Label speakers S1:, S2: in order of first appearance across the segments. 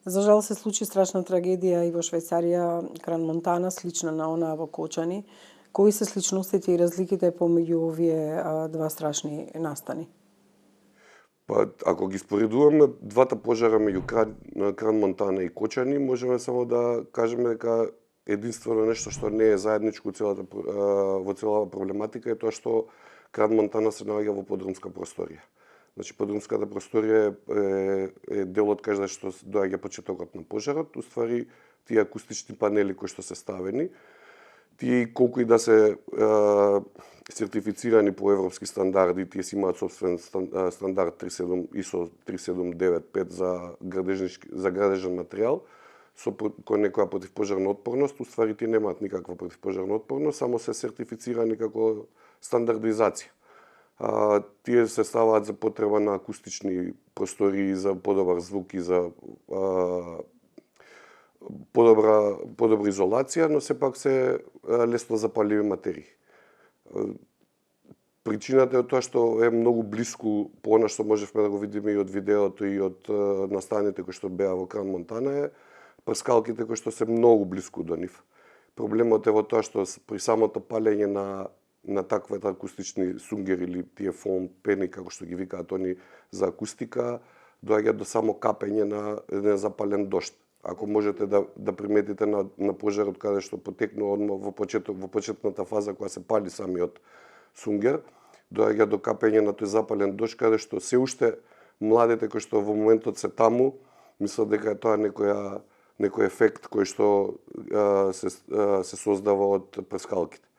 S1: За жал се случи страшна трагедија и во Швајцарија, Кран Монтана, слична на онаа во Кочани. Кои се сличностите и разликите помеѓу овие два страшни настани?
S2: Па, ако ги споредуваме двата пожара меѓу Кран Монтана и Кочани, можеме само да кажеме дека единствено нешто што не е заедничко во целата проблематика е тоа што Кран Монтана се наоѓа во подрумска просторија. Значи, подрумската просторија е делот каде што доаѓа почетокот на пожарот. Уствари, тие акустични панели кои што се ставени, тие колку и да се сертифицирани по европски стандарди, тие си имаат собствен стандард ISO 3795 за градежен материјал, со некоја противпожарна отпорност, уствари тие немаат никаква противпожарна отпорност, само се сертифицирани како стандардизација. Тие се ставаат за потреба на акустични простории, за подобар звук и за подобра изолација, но сепак се лесно запаливи материи. Причината е тоа што е многу блиску по она што можевме да го видиме и од видеото и од настаните кои што беа во Кран Монтана е прскалките кои што се многу блиску до нив. Проблемот е во тоа што при самото палење на таквите акустични сунгери или тие фоам пени, како што ги викаат они за акустика, доаѓа до само капење на незапален дожд. Ако можете да приметите на пожарот каде што потекнува одма во почетната фаза кога се пали самиот сунгер, доаѓа до капење на тој запален дожд каде што се уште младите кои што во моментот се таму мислат дека е тоа некој ефект кој што се создава од прскалките.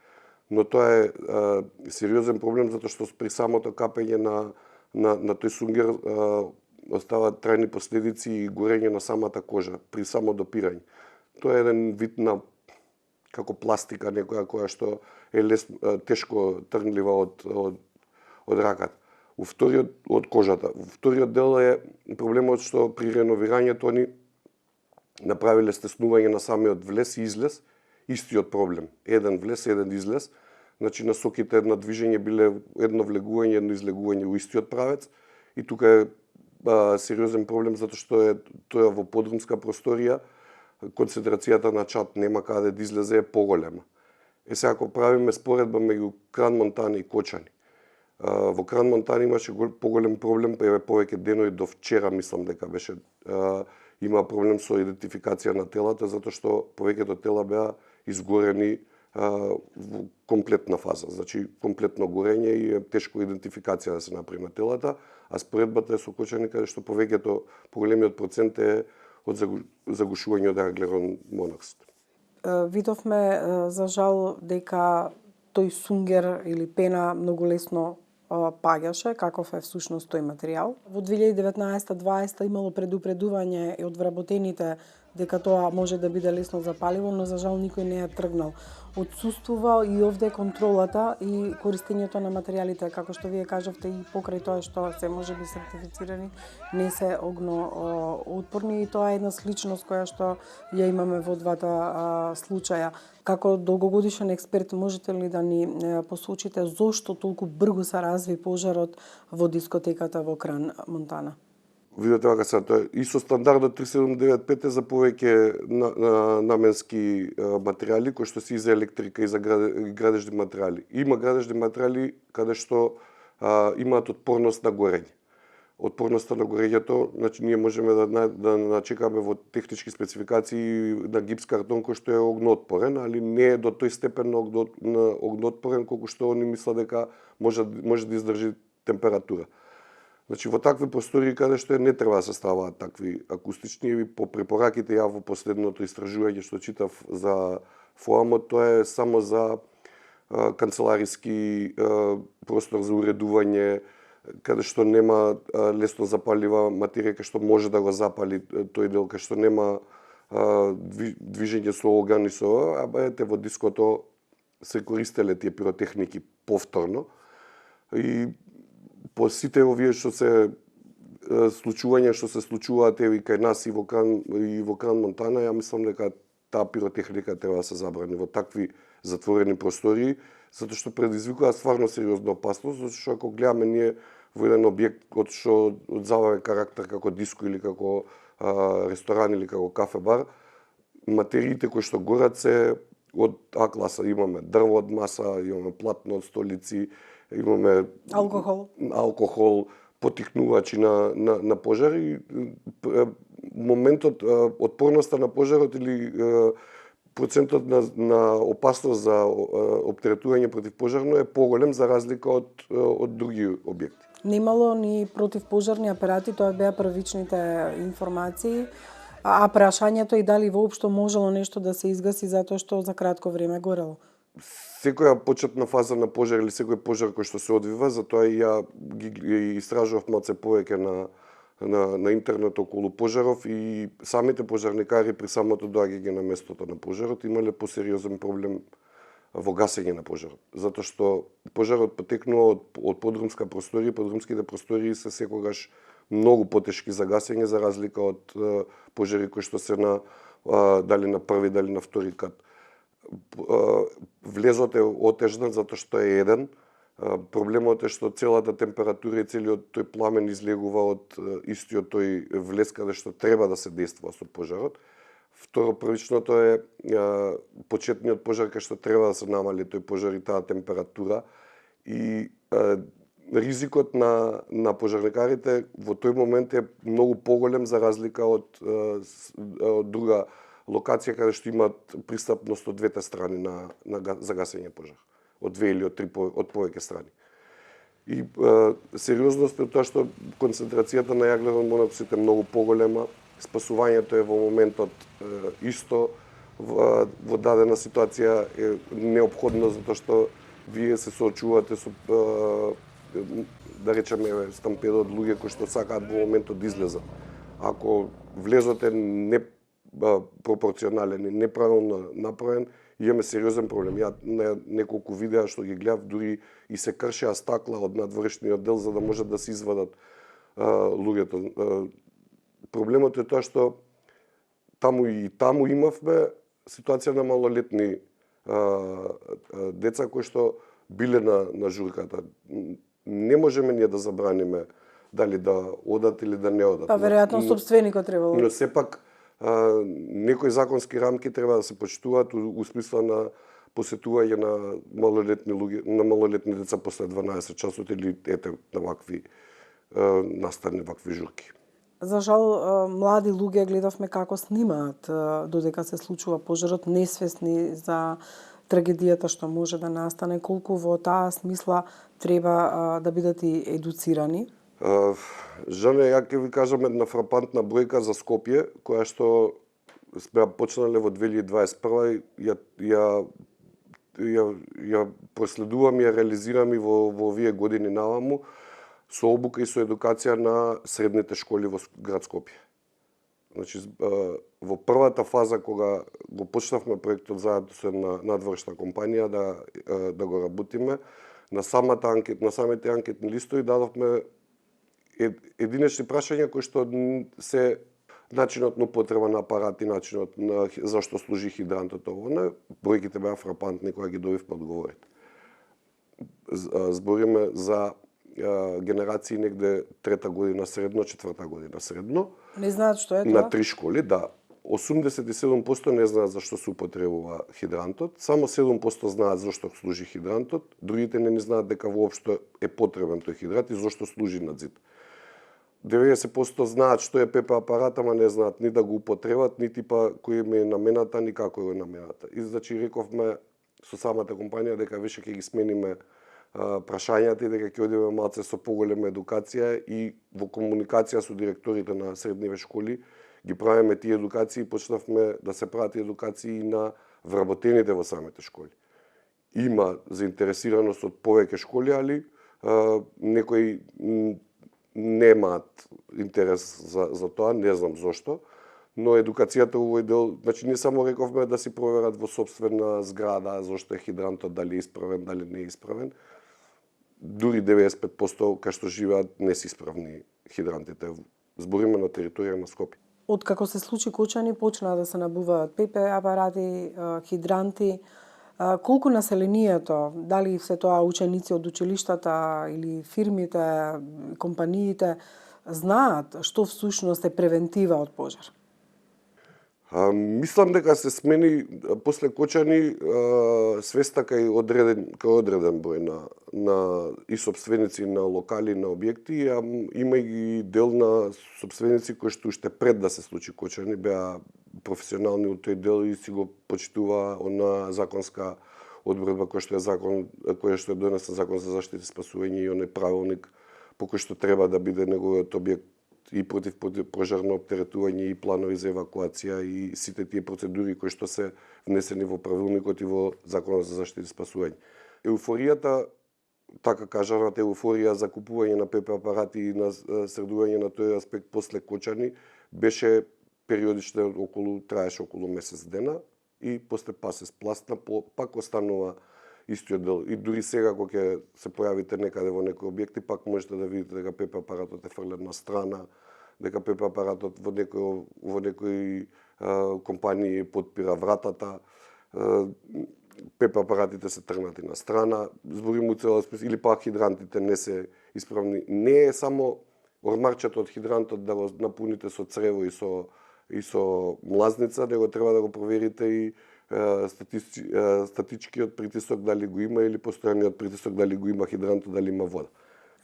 S2: Но тоа е сериозен проблем затоа што при самото капење на тој сунгер оставаат трајни последици и горење на самата кожа при само допирање. Тоа е еден вид на како пластика некоја која што е тешко трнлива од раката. Од кожата. Вториот дел е проблемот што при реновирањето они направиле стеснување на самиот влез и излез, истиот проблем. Еден влез, еден излез. Значи насоките на движење биле едно влегување, едно излегување во истиот правец. И тука е сериозен проблем затоа што е тоа во подрумска просторија, концентрацијата на чад нема каде да излезе е поголема. Сега ако правиме споредба меѓу Кран Монтана и Кочани, во Кран Монтана имаше поголем проблем, повеќе денови до вчера мислам дека беше има проблем со идентификација на телата затоа што повеќето тела беа изгорени во комплетна фаза, значи комплетно горење и е тешко идентификација да се направи на телата, а споредбата е со Кочани каде што поголемиот процент е од загушување од аглерон моноксид.
S1: Видовме за жал дека тој сунгер или пена многу лесно паѓаше, каков е всушност тој материјал. Во 2019-2020 имало предупредување од вработените дека тоа може да биде лесно запаливо, но за жал никој не е тргнал. Отсуствува и овде контролата и користењето на материјалите, како што вие кажавте, и покрај тоа што се може би сертифицирани, не се огно отпорни и тоа е една сличност која што ја имаме во двата случаја. Како долгогодишен експерт, можете ли да ни посочите зошто толку брзо се разви пожарот во дискотеката во Кран Монтана?
S2: Видете вака сега, тоа и со стандардот 3795 за повеќе наменски материјали кои што се и за електрика и за градежни материјали. Има градежни материјали каде што имаат отпорност на горење. Отпорноста на горењето, значи ние можеме да начекаме во технички спецификации на гипс картон кој што е огноотпорен, али не е до тој степен на огноотпорен колку што они мислат дека може да издржи температура. Значи во такви простории каде што не треба да се ставаат такви акустични и по препораките ја во последното истражување што читав за ФОАМот, тоа е само за канцелариски простор за уредување, каде што нема лесно запалива материја, кај што може да го запали тој дел, кај што нема движење со оган и со, ете во диското се користеле тие пиротехники повторно. И по сите овие што се случувања што се случуваат и кај нас и во Кран Монтана, ја мислам дека таа пиротехника треба да се забрани во такви затворени простории, затоа што предизвикува стварно сериозна опасност, затоа што ако гледаме ние во еден објект од забавен карактер како диско или како ресторан или како кафе-бар, материите кои што горат се од А класа. Имаме дрво од маса, имаме платно од столици, имаме алкохол, потикнувачи на пожар и моментот, отпорноста на пожарот или процентот на опасност за оптеретување против пожарно е поголем за разлика од други објекти.
S1: Немало ни противпожарни апарати, тоа беа првичните информации, а прашањето е дали воопшто можело нешто да се изгаси затоа што за кратко време горело.
S2: Секоја почетна фаза на пожар или секој пожар кој што се одвива, затоа и ја ги истражував малце повеќе на интернет околу пожаров и самите пожарникари при самото доаѓање на местото на пожарот имале посериозен проблем во гасење на пожарот. Затоа што пожарот потекнува од подрумска просторија, подрумските простории се секогаш многу потешки за гасење за разлика од пожари кои што се дали на први, дали на втори кат. Влезот е отежнат затоа што е еден. Проблемот е што целата температура и целиот тој пламен излегува од истиот тој влез каде што треба да се действа со пожарот. Второ, првичното е почетниот пожар кај што треба да се намали тој пожар и таа температура и ризикот на пожарникарите во тој момент е многу поголем за разлика од друга локација каде што имаат пристапност од двете страни за гасење пожар, од две или од повеќе страни. И сериозност е тоа што концентрацијата на јаглерен моноксид е многу поголема, спасувањето е во моментот исто, во дадена ситуација е неопходно затоа што вие се соочувате со да речеме стампеда од луѓе кои што сакаат во моментот да излезат. Ако влезот е непропорционален и неправилно направен, имаме сериозен проблем. Ја на неколку видеа што ги гледав, дури и се кршеа стакла од надворешниот дел за да можат да се извадат луѓето. Проблемот е тоа што таму имавме ситуација на малолетни деца кои што биле на журката. Не можеме ние да забраниме дали да одат или да не одат.
S1: Па веројатно собственикот требало.
S2: Но сепак некои законски рамки треба да се почитуваат у смисла на посетување на малолетни луѓе, на малолетни деца после 12 часот или на вакви настани вакви журки.
S1: За жал, млади луѓе гледавме како снимаат додека се случува пожарот, несвесни за трагедијата што може да настане, колку во таа смисла треба да бидат и едуцирани?
S2: Жане, ја ќе ви кажам една фрапантна бројка за Скопје, која што сме почнале во 2021 ја проследувам и ја реализирам и во овие години наваму со обука и со едукација на средните школи во град Скопје. Значи, во првата фаза кога го почнавме проектот заедно со една надворешна компанија да го работиме, на самите анкетни листови дадовме единечни прашања кои што се начинот на употреба на апарати, начинот на зашто служи хидрантот овоне, бројките беа фрапантни кога ги добивме одговорите. Збориме за генерации негде трета година средно, четврта година средно.
S1: Не знаат што е тоа?
S2: На 3 школи, да. 87% не знаат зашто се употребува хидрантот, само 7% знаат зашто служи хидрантот, другите не знаат дека воопшто е потребен тој хидрант и зашто служи на зид. 90% знаат што е ПП апарат, ама не знаат ни да го употребат, нити па кој им е намената, ни како е намената. И значи рековме со самата компанија дека веќе ќе ги смениме прашањата и дека ќе одиме малце со поголема едукација и во комуникација со директорите на средниве школи ги правиме тие едукации и почнавме да се прават едукации на вработените во самите школи. Има заинтересираност од повеќе школи, али некои немаат интерес за тоа, не знам зошто, но едукацијата овој дел, значи не само рековме да си проверат во собствена зграда зошто е хидрантот, дали е исправен, дали не е исправен. Дури 95% кај што живеат не се исправни хидрантите. Збориме на територија на Скопје.
S1: Откако се случи Кочани, почна да се набуваат ПП апарати, хидранти. Колку населението, дали се тоа ученици од училиштата или фирмите, компаниите, знаат што всушност е превентива од пожар?
S2: Мислам дека се смени после Кочани свеста кај одреден број на и сопственици на локали на објекти, има и дел на сопственици кои што уште пред да се случи Кочани беа професионални од тој дел и си го почитува она законска одредба која што е донесен Закон за заштита и спасување и оној правилник по кој што треба да биде неговиот објект и против пожарно оптеретување и планови за евакуација и сите тие процедури кои што се внесени во правилникот и во Законот за заштита и спасување. Еуфоријата, така кажаната еуфорија за купување на ПП апарати и на средување на тој аспект после Кочани беше периодично траеше околу месец дена и после се спласна, пак останува истиот дел. И дури сега кога ќе се појавите некаде во некои објекти, пак можете да видите дека ПП апаратот е фрлен на страна, дека ПП апаратот во некои компании подпира вратата, ПП апаратите се тргнати на страна, зборим уцела или пак хидрантите не се исправни. Не е само ормарчето од хидрантот да го напуните со црево и со млазница, него треба да го проверите и статичкиот притисок дали го има или постојаниот притисок дали го има хидрантот, дали има вода.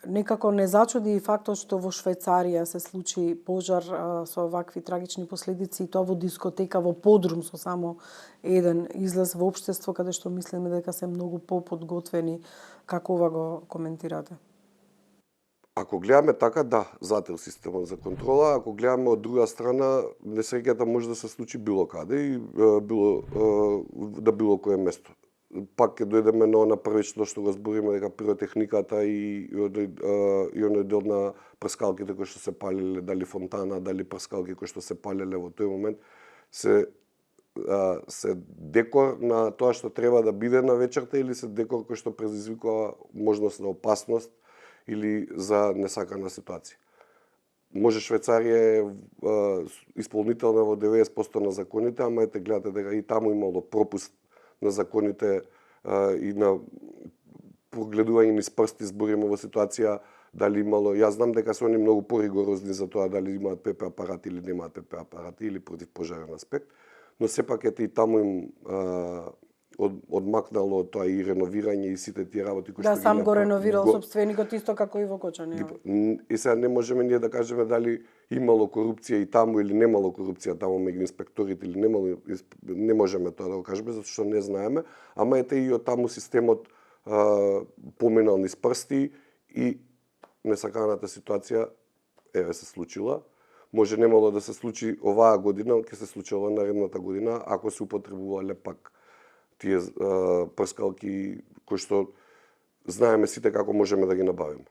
S1: Некако не зачуди и фактот што во Швајцарија се случи пожар со вакви трагични последици и тоа во дискотека во подрум со само еден излез во општество каде што мислиме дека се многу поподготвени. Како ова го коментирате?
S2: Ако гледаме така, да, зател системот за контрола. Ако гледаме од друга страна, несреќата може да се случи било каде и било кое место. Пак ќе дојдеме на она првично што го збориме дека пиротехниката и оној дел на прскалките кои што се палеле, дали фонтана, дали прскалки кои што се палеле во тој момент, се декор на тоа што треба да биде на вечерта или се декор кој што предизвикува можност на опасност или за несакана ситуација. Може Швајцарија е исполнителна во 90% на законите, ама ете гледате дека и таму имало пропуст на законите и на прогледување низ прсти, збориме во ситуација дали имало, јас знам дека се они многу поригорозни за тоа дали имаат ПП апарати или немаат ПП апарати или против пожарен аспект, но сепак ете и таму им одмакнало тоа и реновирање и сите тие работи кои
S1: што сам го реновирал сопственикот исто како и во Кочани.
S2: И сега не можеме ние да кажеме дали имало корупција и таму или немало корупција таму меѓу инспекторите или немало, не можеме тоа да го кажеме затоа што не знаеме, ама ете и од таму системот поминал низ прсти и несаканата ситуација еве се случила. Може немало да се случи оваа година, ќе се случило наредната година ако се употребувале пак тие прскалки кои што знаеме сите како можеме да ги набавиме.